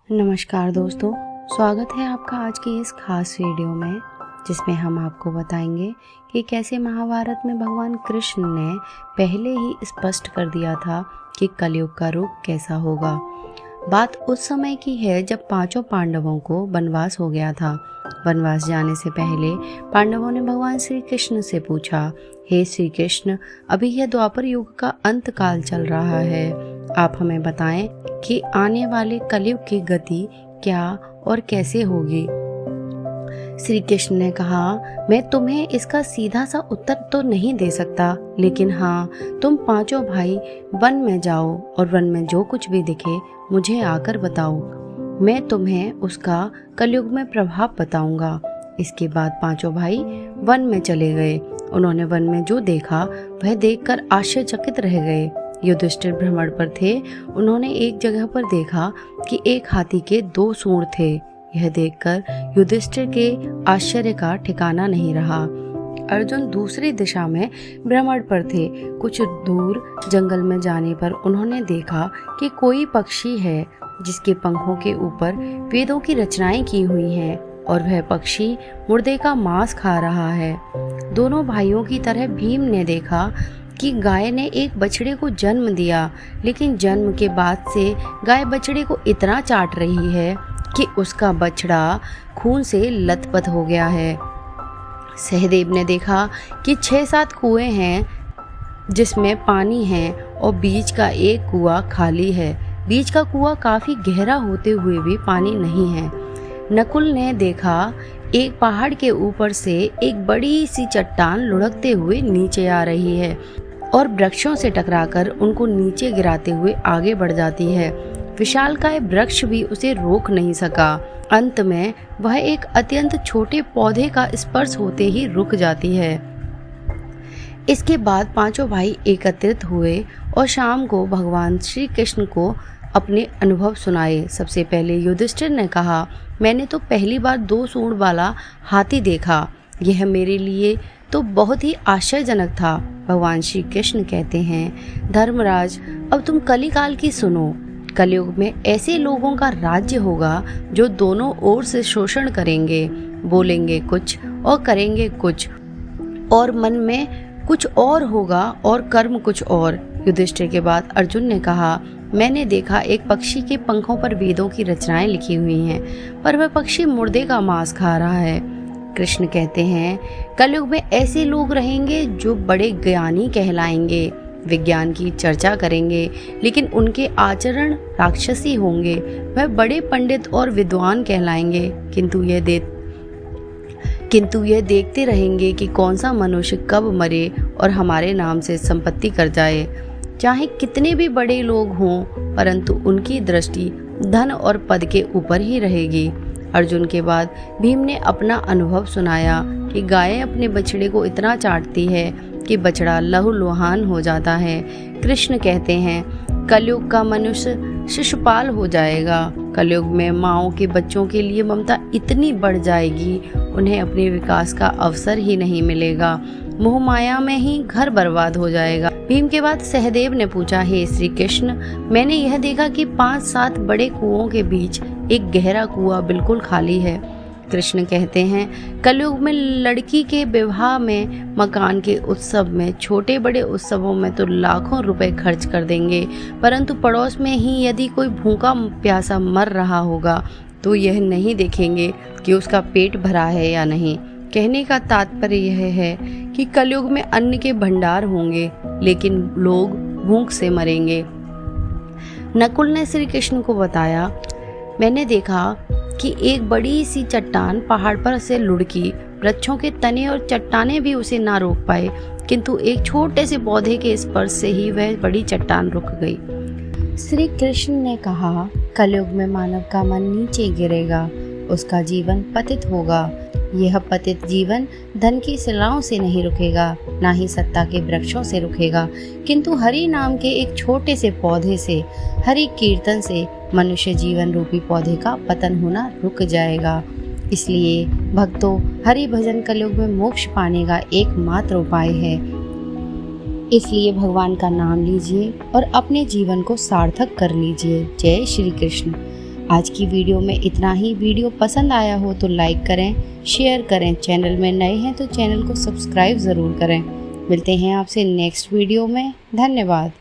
नमस्कार दोस्तों, स्वागत है आपका आज की इस खास वीडियो में जिसमें हम आपको बताएंगे कि कैसे महाभारत में भगवान कृष्ण ने पहले ही स्पष्ट कर दिया था कि कलयुग का रूप कैसा होगा। बात उस समय की है जब पांचों पांडवों को वनवास हो गया था। वनवास जाने से पहले पांडवों ने भगवान श्री कृष्ण से पूछा, हे श्री कृष्ण, अभी यह द्वापर युग का अंत काल चल रहा है, आप हमें बताएं कि आने वाले कलयुग की गति क्या और कैसे होगी। श्री कृष्ण ने कहा, मैं तुम्हें इसका सीधा सा उत्तर तो नहीं दे सकता, लेकिन हाँ, तुम पांचों भाई वन में जाओ और वन में जो कुछ भी दिखे मुझे आकर बताओ, मैं तुम्हें उसका कलयुग में प्रभाव बताऊंगा। इसके बाद पांचों भाई वन में चले गए। उन्होंने वन में जो देखा वह देखकर आश्चर्यचकित रह गए। युधिष्ठिर भ्रमण पर थे। उन्होंने एक जगह पर देखा कि एक हाथी के 2 सूंड थे। यह देखकर युधिष्ठिर के आश्चर्य का ठिकाना नहीं रहा। अर्जुन दूसरी दिशा में भ्रमण पर थे। कुछ दूर जंगल में जाने पर उन्होंने देखा कि कोई पक्षी है जिसके पंखों के ऊपर वेदों की रचनाएं की हुई हैं और वह पक्षी मुर्दे का मांस खा रहा है। दोनों भाइयों की तरह भीम ने देखा कि गाय ने एक बछड़े को जन्म दिया, लेकिन जन्म के बाद से गाय बछड़े को इतना चाट रही है कि उसका बछड़ा खून से लथपथ हो गया है। सहदेव ने देखा कि 6-7 कुएं हैं जिसमें पानी है और बीच का एक कुआं खाली है। बीच का कुआं काफी गहरा होते हुए भी पानी नहीं है। नकुल ने देखा एक पहाड़ के ऊपर से एक बड़ी सी चट्टान लुढ़कते हुए नीचे आ रही है और वृक्षों से टकराकर उनको नीचे गिराते हुए आगे बढ़ जाती है। विशालकाय वृक्ष भी उसे रोक नहीं सका। अंत में वह एक अत्यंत छोटे पौधे का स्पर्श होते ही रुक जाती है। इसके बाद पांचों भाई एकत्रित हुए और शाम को भगवान श्री कृष्ण को अपने अनुभव सुनाए। सबसे पहले युधिष्ठिर ने कहा, मैंने तो पहली बार 2 सूंड वाला हाथी देखा। यह मेरे लिए तो बहुत ही आश्चर्यजनक था। भगवान श्री कृष्ण कहते हैं, धर्मराज, अब तुम कलिकाल की सुनो। कलयुग में ऐसे लोगों का राज्य होगा जो दोनों ओर से शोषण करेंगे, बोलेंगे कुछ और करेंगे कुछ, और मन में कुछ और होगा और कर्म कुछ और। युधिष्ठिर के बाद अर्जुन ने कहा, मैंने देखा एक पक्षी के पंखों पर वेदों की रचनाएं लिखी हुई हैं, पर वह पक्षी मुर्दे का मांस खा रहा है। कृष्ण कहते हैं, कलयुग में ऐसे लोग रहेंगे जो बड़े ज्ञानी कहलाएंगे, विज्ञान की चर्चा करेंगे, लेकिन उनके आचरण राक्षसी होंगे। वह बड़े पंडित और विद्वान कहलाएंगे, किंतु यह देखते रहेंगे कि कौन सा मनुष्य कब मरे और हमारे नाम से संपत्ति कर जाए। चाहे कितने भी बड़े लोग हों, परंतु उनकी दृष्टि धन और पद के ऊपर ही रहेगी। अर्जुन के बाद भीम ने अपना अनुभव सुनाया कि गाय अपने बछड़े को इतना चाटती है कि बछड़ा लहूलुहान हो जाता है। कृष्ण कहते हैं, कलयुग का मनुष्य शिशुपाल हो जाएगा। कलयुग में माँओं के बच्चों के लिए ममता इतनी बढ़ जाएगी, उन्हें अपने विकास का अवसर ही नहीं मिलेगा। मोह माया में ही घर बर्बाद हो जाएगा। भीम के बाद सहदेव ने पूछा, हे श्री कृष्ण, मैंने यह देखा कि 5-7 बड़े कुओं के बीच एक गहरा कुआं बिल्कुल खाली है। कृष्ण कहते हैं, कलयुग में लड़की के विवाह में, मकान के उत्सव में, छोटे बड़े उत्सवों में तो लाखों रुपए खर्च कर देंगे, परंतु पड़ोस में ही यदि कोई भूखा प्यासा मर रहा होगा तो यह नहीं देखेंगे कि उसका पेट भरा है या नहीं। कहने का तात्पर्य यह है कि कलयुग में अन्न के भंडार होंगे, लेकिन लोग भूख से मरेंगे। नकुल ने श्री कृष्ण को बताया, मैंने देखा कि एक बड़ी सी चट्टान पहाड़ पर से लुढ़की। वृक्षों के तने और चट्टानें भी उसे ना रोक पाए, किंतु एक छोटे से पौधे के स्पर्श से ही वह बड़ी चट्टान रुक गई। श्री कृष्ण ने कहा, कलयुग में मानव का मन नीचे गिरेगा, उसका जीवन पतित होगा। यह पतित जीवन धन की शिलाओं से नहीं रुकेगा, ना ही सत्ता के वृक्षों से रुकेगा, किंतु हरि नाम के एक छोटे से पौधे से, हरि कीर्तन से मनुष्य जीवन रूपी पौधे का पतन होना रुक जाएगा। इसलिए भक्तों, हरि भजन कलयुग में मोक्ष पाने का एकमात्र उपाय है। इसलिए भगवान का नाम लीजिए और अपने जीवन को सार्थक कर लीजिए। जय श्री कृष्ण। आज की वीडियो में इतना ही। वीडियो पसंद आया हो तो लाइक करें, शेयर करें। चैनल में नए हैं तो चैनल को सब्सक्राइब ज़रूर करें। मिलते हैं आपसे नेक्स्ट वीडियो में। धन्यवाद।